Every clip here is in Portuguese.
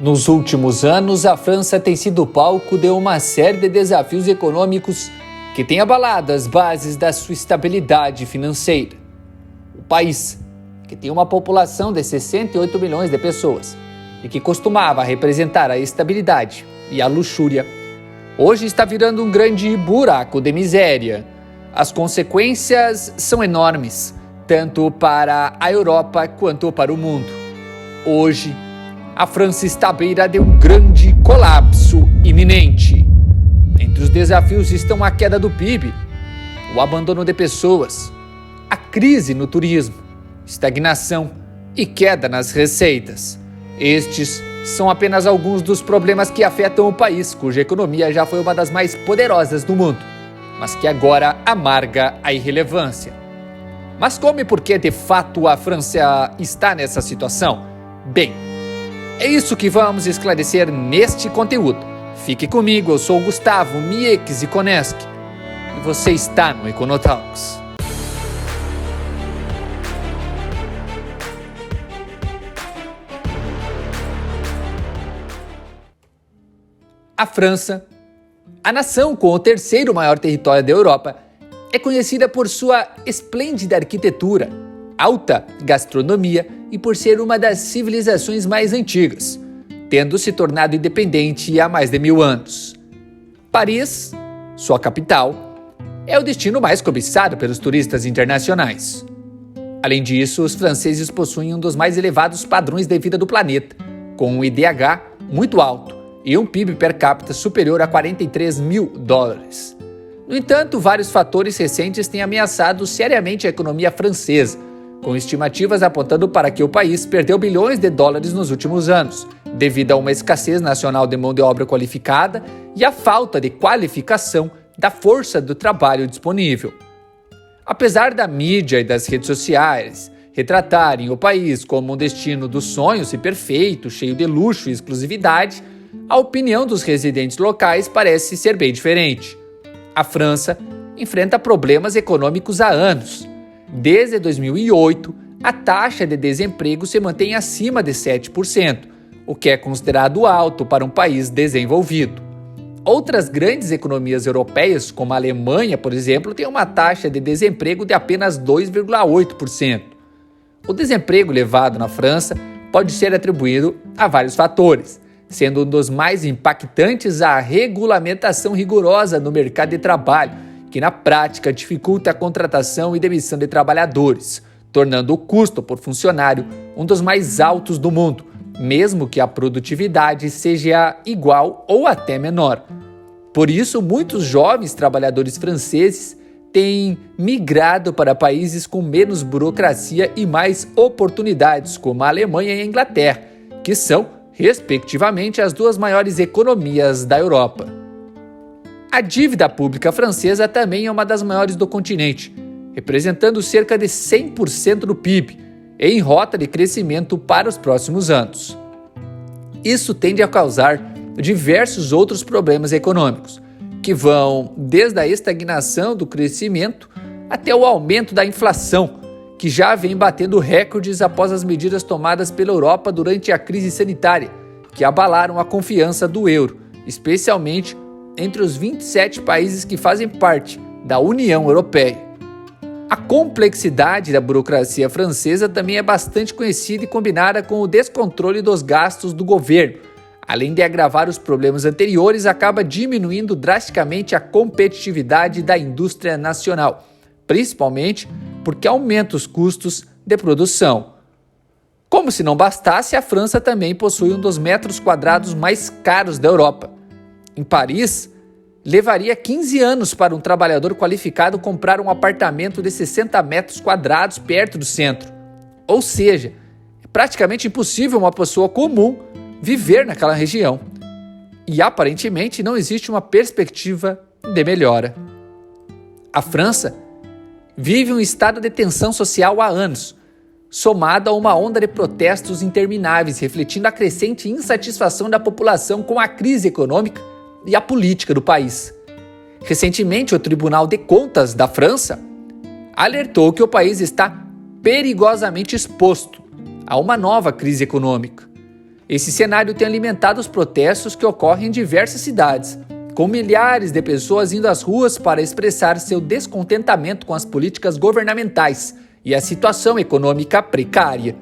Nos últimos anos, a França tem sido palco de uma série de desafios econômicos que têm abalado as bases da sua estabilidade financeira. O país, que tem uma população de 68 milhões de pessoas e que costumava representar a estabilidade e a luxúria, hoje está virando um grande buraco de miséria. As consequências são enormes, tanto para a Europa quanto para o mundo. Hoje, a França está à beira de um grande colapso iminente. Entre os desafios estão a queda do PIB, o abandono de pessoas, a crise no turismo, estagnação e queda nas receitas. Estes são apenas alguns dos problemas que afetam o país, cuja economia já foi uma das mais poderosas do mundo, mas que agora amarga a irrelevância. Mas como e por que de fato a França está nessa situação? Bem, é isso que vamos esclarecer neste conteúdo. Fique comigo, eu sou o Gustavo Mieczikoneski e você está no Econotalks. A França, a nação com o terceiro maior território da Europa, é conhecida por sua esplêndida arquitetura, alta gastronomia e por ser uma das civilizações mais antigas, tendo se tornado independente há mais de 1000 anos. Paris, sua capital, é o destino mais cobiçado pelos turistas internacionais. Além disso, os franceses possuem um dos mais elevados padrões de vida do planeta, com um IDH muito alto e um PIB per capita superior a $43 mil. No entanto, vários fatores recentes têm ameaçado seriamente a economia francesa, com estimativas apontando para que o país perdeu bilhões de dólares nos últimos anos, devido a uma escassez nacional de mão de obra qualificada e a falta de qualificação da força do trabalho disponível. Apesar da mídia e das redes sociais retratarem o país como um destino dos sonhos e perfeito, cheio de luxo e exclusividade, a opinião dos residentes locais parece ser bem diferente. A França enfrenta problemas econômicos há anos. Desde 2008, a taxa de desemprego se mantém acima de 7%, o que é considerado alto para um país desenvolvido. Outras grandes economias europeias, como a Alemanha, por exemplo, têm uma taxa de desemprego de apenas 2,8%. O desemprego elevado na França pode ser atribuído a vários fatores, sendo um dos mais impactantes a regulamentação rigorosa no mercado de trabalho, que na prática dificulta a contratação e demissão de trabalhadores, tornando o custo por funcionário um dos mais altos do mundo, mesmo que a produtividade seja igual ou até menor. Por isso, muitos jovens trabalhadores franceses têm migrado para países com menos burocracia e mais oportunidades, como a Alemanha e a Inglaterra, que são, respectivamente, as duas maiores economias da Europa. A dívida pública francesa também é uma das maiores do continente, representando cerca de 100% do PIB, em rota de crescimento para os próximos anos. Isso tende a causar diversos outros problemas econômicos, que vão desde a estagnação do crescimento até o aumento da inflação, que já vem batendo recordes após as medidas tomadas pela Europa durante a crise sanitária, que abalaram a confiança do euro, especialmente entre os 27 países que fazem parte da União Europeia. A complexidade da burocracia francesa também é bastante conhecida e combinada com o descontrole dos gastos do governo. Além de agravar os problemas anteriores, acaba diminuindo drasticamente a competitividade da indústria nacional, principalmente porque aumenta os custos de produção. Como se não bastasse, a França também possui um dos metros quadrados mais caros da Europa. Em Paris, levaria 15 anos para um trabalhador qualificado comprar um apartamento de 60 metros quadrados perto do centro. Ou seja, é praticamente impossível uma pessoa comum viver naquela região. E aparentemente não existe uma perspectiva de melhora. A França vive um estado de tensão social há anos, somado a uma onda de protestos intermináveis, refletindo a crescente insatisfação da população com a crise econômica e a política do país. Recentemente, o Tribunal de Contas da França alertou que o país está perigosamente exposto a uma nova crise econômica. Esse cenário tem alimentado os protestos que ocorrem em diversas cidades, com milhares de pessoas indo às ruas para expressar seu descontentamento com as políticas governamentais e a situação econômica precária.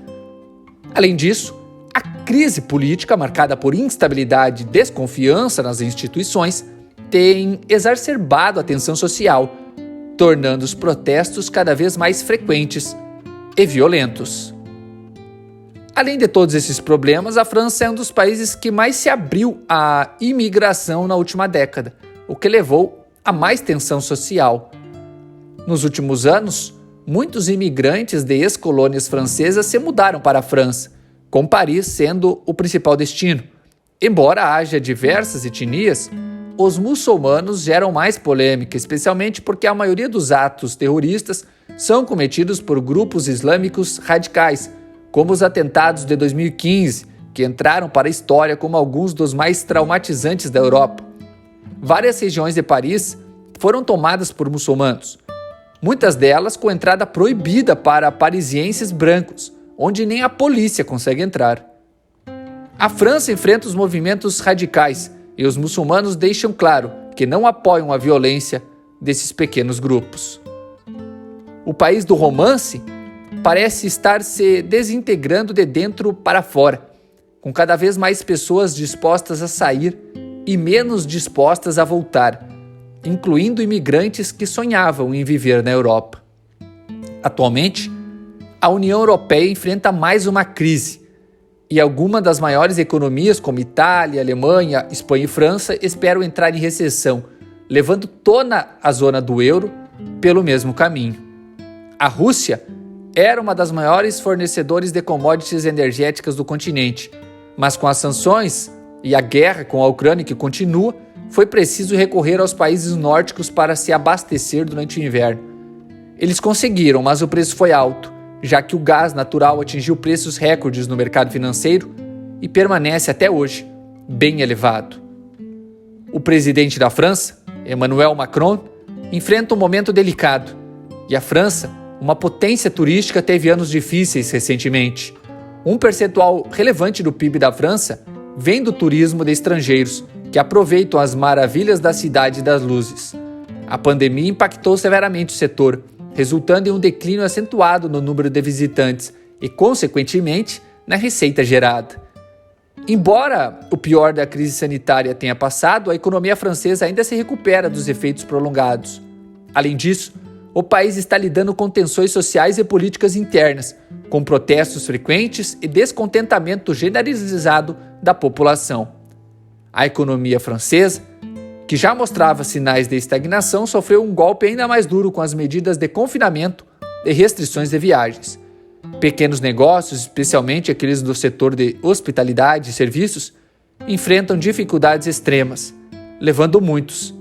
Além disso, a crise política, marcada por instabilidade e desconfiança nas instituições, tem exacerbado a tensão social, tornando os protestos cada vez mais frequentes e violentos. Além de todos esses problemas, a França é um dos países que mais se abriu à imigração na última década, o que levou a mais tensão social. Nos últimos anos, muitos imigrantes de ex-colônias francesas se mudaram para a França, com Paris sendo o principal destino. Embora haja diversas etnias, os muçulmanos geram mais polêmica, especialmente porque a maioria dos atos terroristas são cometidos por grupos islâmicos radicais, como os atentados de 2015, que entraram para a história como alguns dos mais traumatizantes da Europa. Várias regiões de Paris foram tomadas por muçulmanos, muitas delas com entrada proibida para parisienses brancos, onde nem a polícia consegue entrar. A França enfrenta os movimentos radicais e os muçulmanos deixam claro que não apoiam a violência desses pequenos grupos. O país do romance parece estar se desintegrando de dentro para fora, com cada vez mais pessoas dispostas a sair e menos dispostas a voltar, incluindo imigrantes que sonhavam em viver na Europa. Atualmente, a União Europeia enfrenta mais uma crise, e algumas das maiores economias, como Itália, Alemanha, Espanha e França, esperam entrar em recessão, levando toda a zona do euro pelo mesmo caminho. A Rússia era uma das maiores fornecedores de commodities energéticas do continente, mas com as sanções e a guerra com a Ucrânia que continua, foi preciso recorrer aos países nórdicos para se abastecer durante o inverno. Eles conseguiram, mas o preço foi alto, já que o gás natural atingiu preços recordes no mercado financeiro e permanece até hoje bem elevado. O presidente da França, Emmanuel Macron, enfrenta um momento delicado, e a França, uma potência turística, teve anos difíceis recentemente. Um percentual relevante do PIB da França vem do turismo de estrangeiros, que aproveitam as maravilhas da cidade das luzes. A pandemia impactou severamente o setor, resultando em um declínio acentuado no número de visitantes e, consequentemente, na receita gerada. Embora o pior da crise sanitária tenha passado, a economia francesa ainda se recupera dos efeitos prolongados. Além disso, o país está lidando com tensões sociais e políticas internas, com protestos frequentes e descontentamento generalizado da população. A economia francesa, que já mostrava sinais de estagnação, sofreu um golpe ainda mais duro com as medidas de confinamento e restrições de viagens. Pequenos negócios, especialmente aqueles do setor de hospitalidade e serviços, enfrentam dificuldades extremas, levando muitos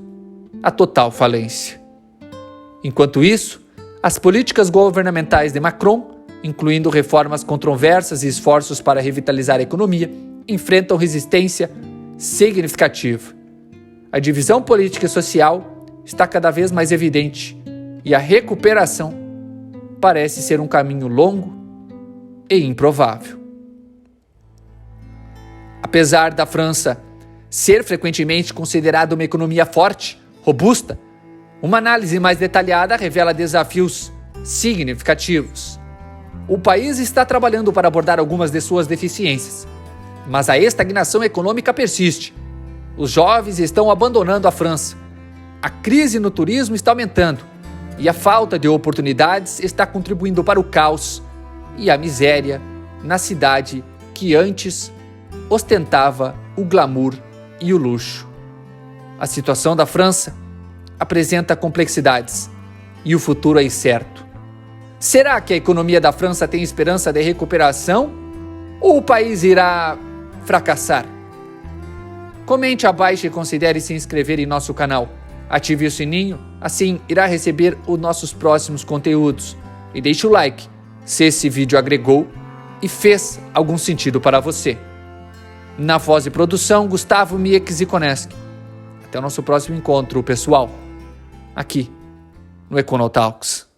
à total falência. Enquanto isso, as políticas governamentais de Macron, incluindo reformas controversas e esforços para revitalizar a economia, enfrentam resistência significativa. A divisão política e social está cada vez mais evidente e a recuperação parece ser um caminho longo e improvável. Apesar da França ser frequentemente considerada uma economia forte, robusta, uma análise mais detalhada revela desafios significativos. O país está trabalhando para abordar algumas de suas deficiências, mas a estagnação econômica persiste. Os jovens estão abandonando a França. A crise no turismo está aumentando e a falta de oportunidades está contribuindo para o caos e a miséria na cidade que antes ostentava o glamour e o luxo. A situação da França apresenta complexidades e o futuro é incerto. Será que a economia da França tem esperança de recuperação ou o país irá fracassar? Comente abaixo e considere se inscrever em nosso canal. Ative o sininho, assim irá receber os nossos próximos conteúdos. E deixe o like se esse vídeo agregou e fez algum sentido para você. Na voz e produção, Gustavo Mieck-Zikoneski. Até o nosso próximo encontro, pessoal, aqui no Econotalks.